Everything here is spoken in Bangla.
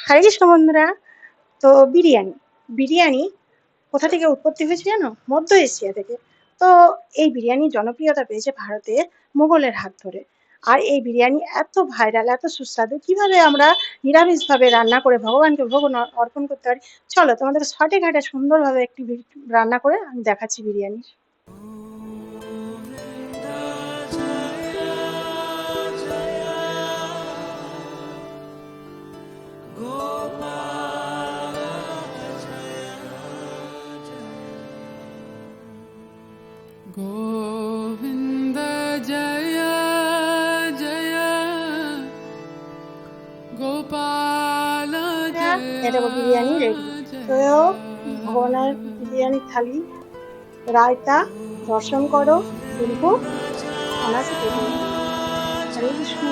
হরে কৃষ্ণ বন্ধুরা। তো বিরিয়ানি কোথা থেকে উৎপত্তি হয়েছে জানো? মধ্য এশিয়া থেকে। তো এই বিরিয়ানি জনপ্রিয়তা পেয়েছে ভারতে মোগলের হাত ধরে। আর এই বিরিয়ানি এত ভাইরাল, এত সুস্বাদু, কিভাবে আমরা নিরামিষভাবে রান্না করে ভগবানকে ভোগ অর্পণ করতে পারি। চলো তোমাদের শর্টে ঘাটে সুন্দরভাবে একটি রান্না করে আমি দেখাচ্ছি বিরিয়ানি। गोविन्द जय जय गोपाल जय এটা বিরিয়ানি রেডি। তো जय ভগবানের বিরিয়ানি থালি, রায়তা, দর্শন করো, ফুলভোগ অনায়াসে পেয়ে যাবে। হরে কৃষ্ণ।